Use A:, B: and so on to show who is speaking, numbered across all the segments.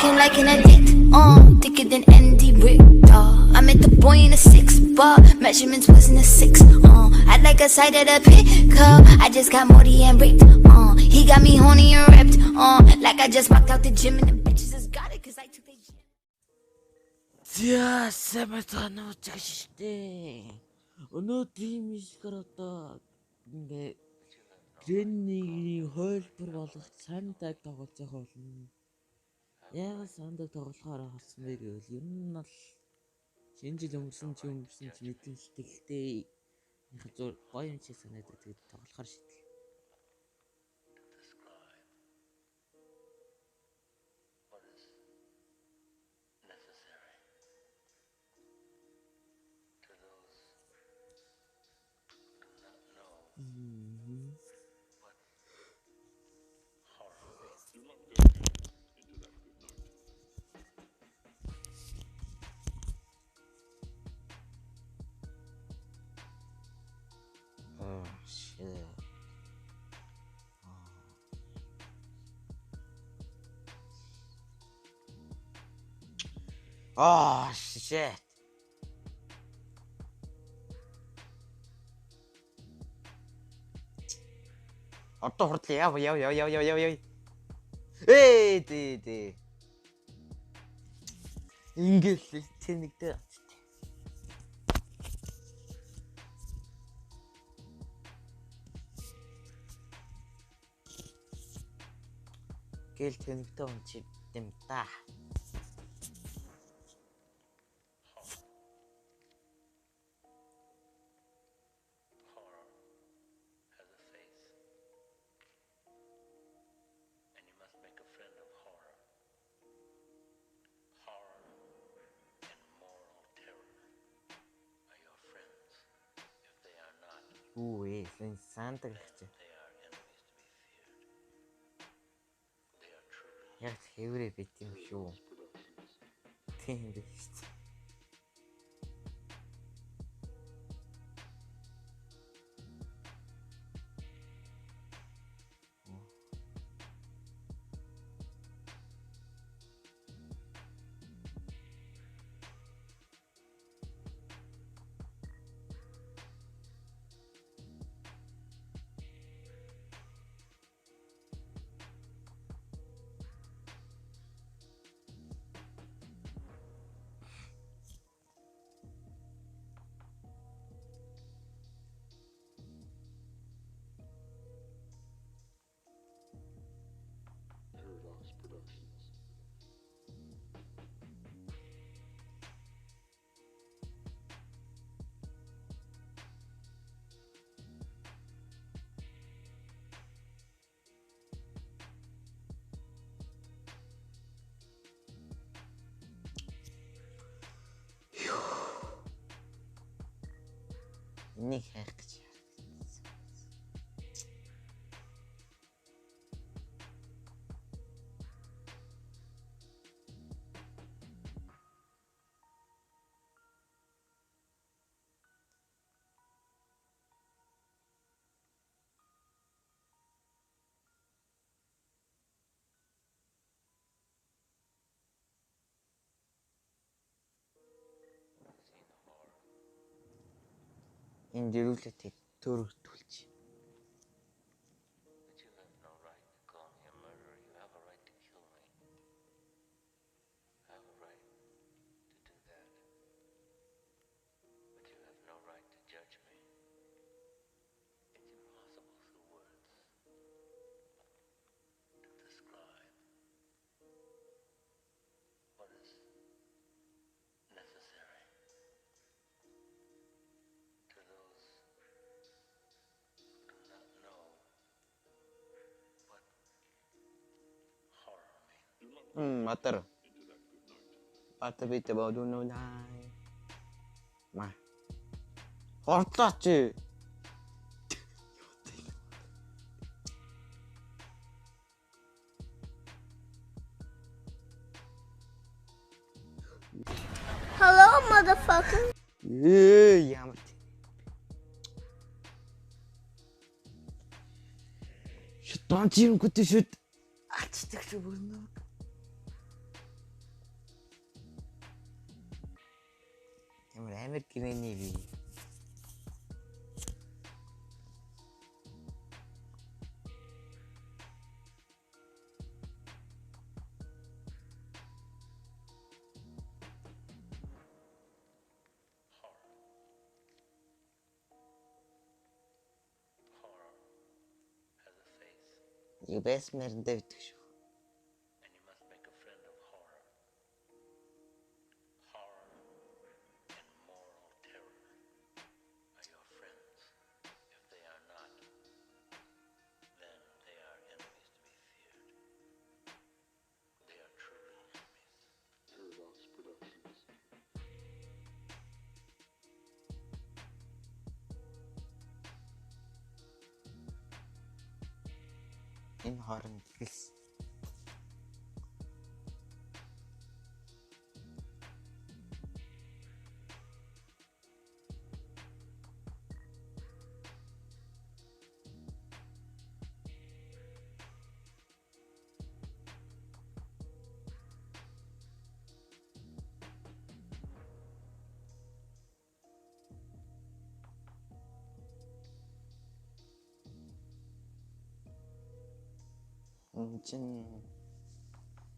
A: looking like an addict. Thicker than Andy Richter. I met the boy in a 6 bar. Measurements wasn't a 6. I'd like a sight of the pickup. I just got Morty and ripped. He got me horny and ripped. Like I just walked out the gym and the bitches just got it cause I took the gym.
B: За самтана уцгаш штэ. Өнөөдрийн мишгээр одоо ингээ Грэннигийн хойлбор болгох санддаг тоглож болно. Яагаад санддаг тоглохоор болсон бэ гэвэл ер нь бол шинэ жил өнгөрсөн ч мэдэн л тэгтээ яг зур гоё юм чи санагдаад тэгээд тоглохоор шийдлээ. Oh shit. Oh shit. Одоо хурдлаа яв. Ээ. Ингээл тэнэгдээ. Гэл тэнэгдээ юм чи юм та. Ui, sen santa гэж. Яг хэврээ бит юм шүү. Тийм биш. Энийг хайх гэж. Энэ дөрүлэтэй төрөлтүүлж. Mater. Bata bita ba do no dai. Ma. Hortlaaч.
C: Hello, motherfucker.
B: Ямар. Шитан чирэнгүүтэй шүд. Ачдаг шүү бүгнөө. Амар гинэний би. Юу бэс мэрэндээ битгш.
D: And you must make a friend of horror. Horror and moral terror are your friends. If they are not, then they are enemies to be feared. They are truly enemies. Paradox Productions.
B: Энэ хооронд гэлс. Чин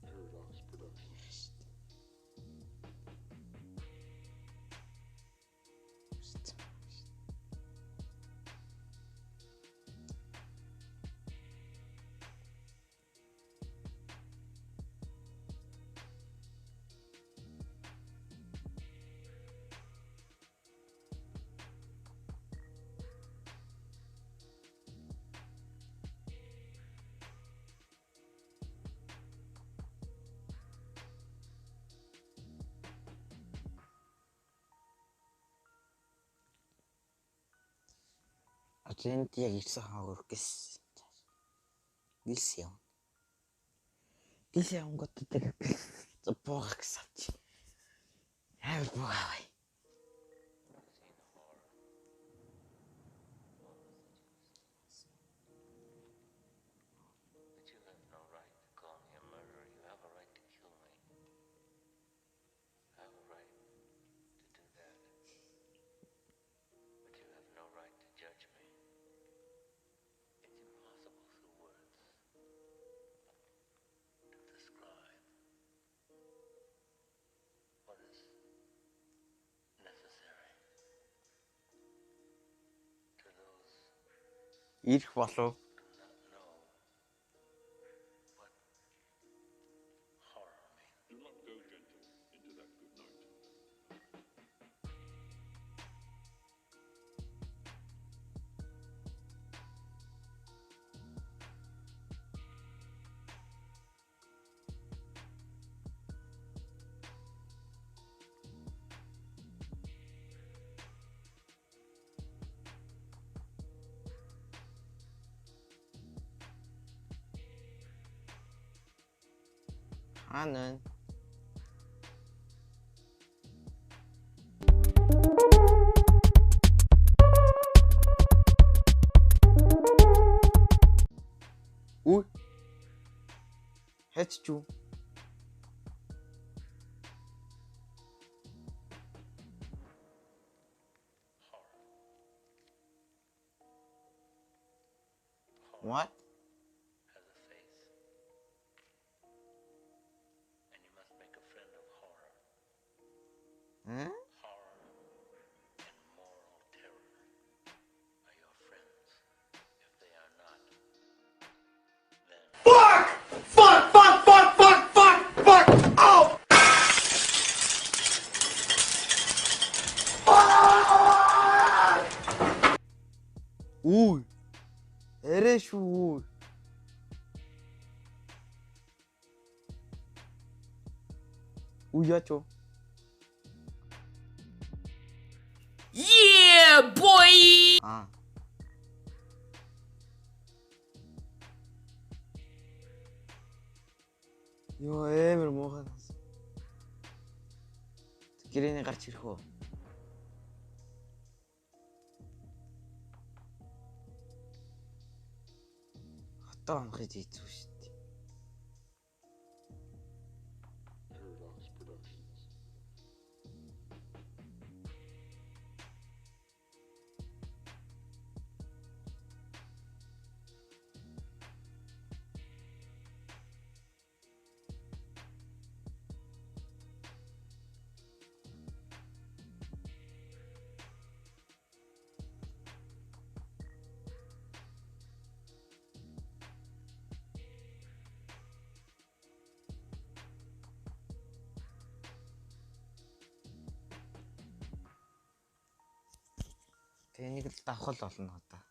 D: Paradox Productions.
B: Энд яг ирсэн хаагур гэс. Гэлс яв. Гэлс явготдаг буух гэсавч. Амар буугаа.
D: But you have no right to call me a murderer. You have a right to kill me. I have a right to do that. But you have no right to judge me. It's impossible through words to describe what is necessary to those
B: Ирэх болов.
D: who do not know what horror means.
E: Do not go gentle into that good night.
B: Хаана? Үу. Хэцчүү. What?
D: Has a face. And you must make a friend of horror.
B: Huh?
D: Horror and moral terror are your friends. If they are not, then
B: Үу. Эрэ шүү. Үу яач вэ?
F: Yeah, boy!
B: Аа. Йоо эмэр муухай. Гэрээний гарч ирэх үү? Хотоо амхаж ийцүү шүү дээ.
E: Paradox Productions.
B: Тэгээ нэг л давхал болно одоо.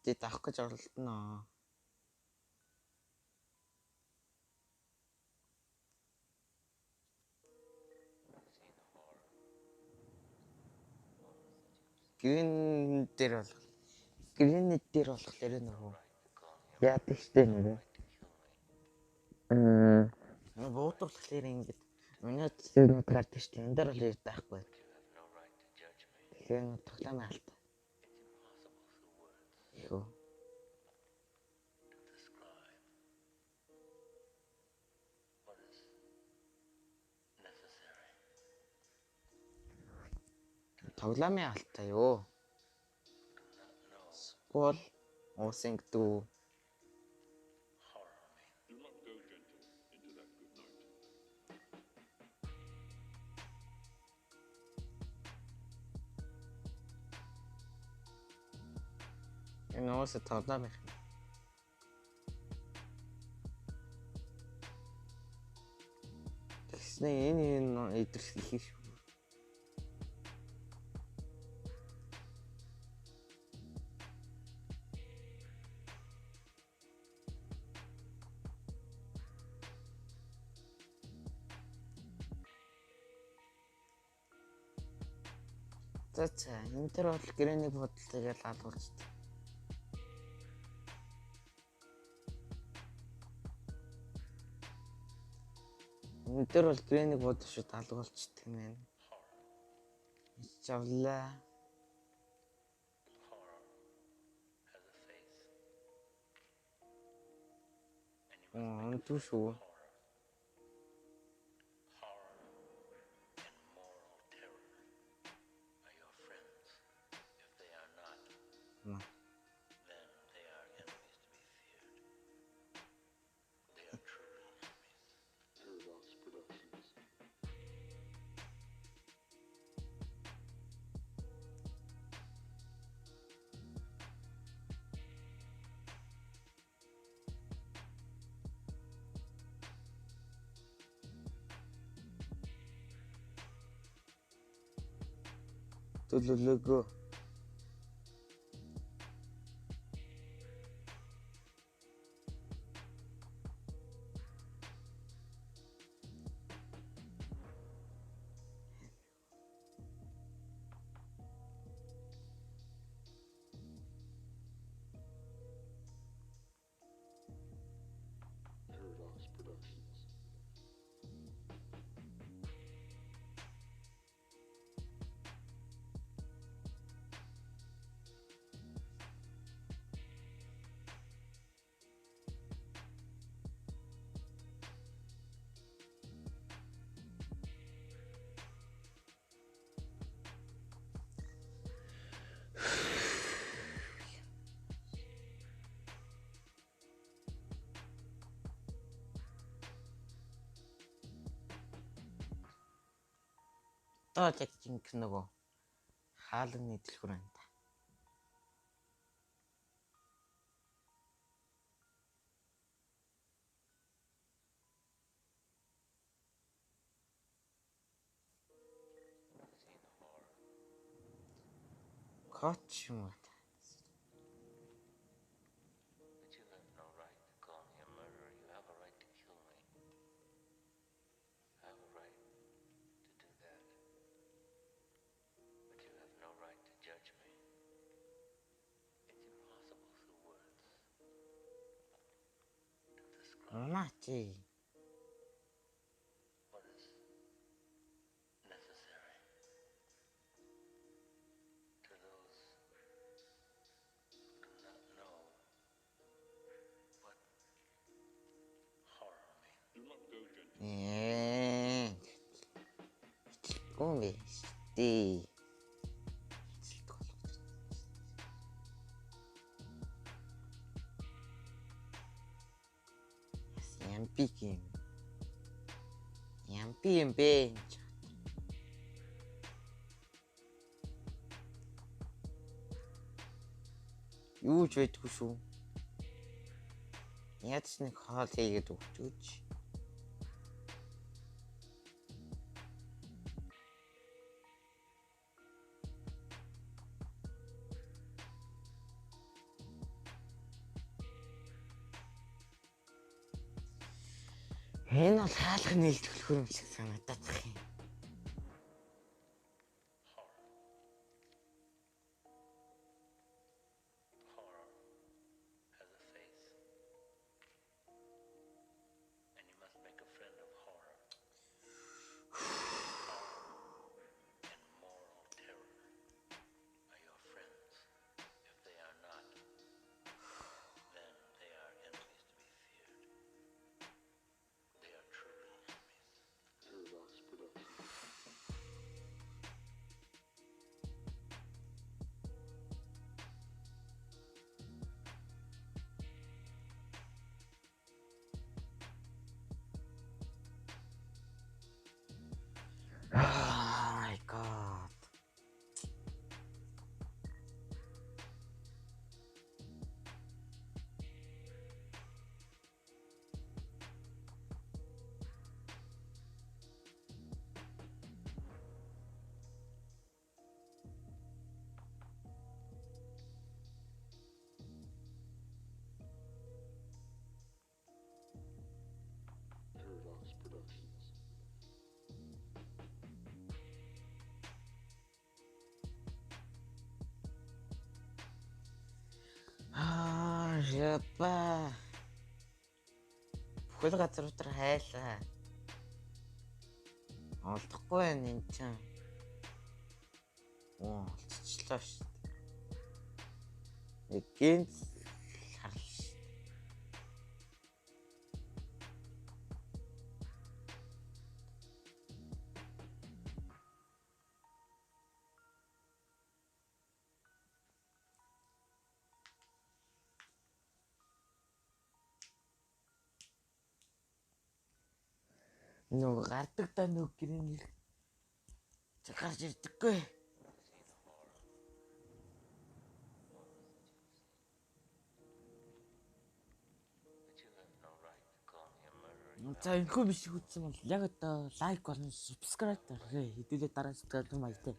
B: Тэ давх гэж оролдоно. Грин дээр болох дээр нөгөө яадаг штэ нэрэ. Буудруулахлаар ингэж миний зэрэг гардаг штэ. Энд дээр бол байхгүй. Тэгэхээр тоглоом алт. Йоо. Тоглоомын алтаа юу? Скол уусын гэдэг.
E: Do not go gentle into that good night.
B: Энэ уусын тоглоом их. Тэгснэ энэ идэрх их шүү. За энэ төр бол грэнийг бодлоо алгуулж та. Энэ төр бол грэнийг бодлоо шүү алгуулчихдаг юм байна. Чавлаа. Он түшүү.
D: Then they are enemies to be feared. They are truly enemies.
E: Paradox Productions.
B: Төлөлөөгөө.
E: Paradox Productions.
B: Одоо яг жинх нөгөө хаалганы дэлгүүр байна та. Коч юм уу?
D: But you have no right to call me a murderer. You have a right to kill me. I have a right to do that. But you have no right to judge me. It's impossible through words to describe
B: Наач.
D: what is necessary to those who do not know what horror means.
E: Do not go gentle.
B: Гүн бэ. Тий. Ямпи юм. Ямпи юм бэ. Юу ч байдгүй шүү. Яаж ч нэг хоол хийгээд өгч. Энэ бол хаалга нийлдэх юм шиг санагдаад байна.
D: Horror has a face. And you must make a friend of horror. And moral terror are your friends. If they are not, then they are enemies to be feared. They are truly enemies.
E: Paradox Productions.
B: Oh my god.
E: Paradox Productions.
B: Япа. Бүхэл газар дотор хайлаа. Олдохгүй байна энэ чинь. Олцчлаа шүү дээ. Гэнц харлаа шүү. Нөгөө гардаг та нөгөө гэрний гарч ирдэггүй.
D: But you have no right to call me a murderer.
B: За энэ хөө биш үзсэн бол яг одоо лайк болон subscribe дарахыг хэдүүлээ дараа сэтгэл тум баяртай.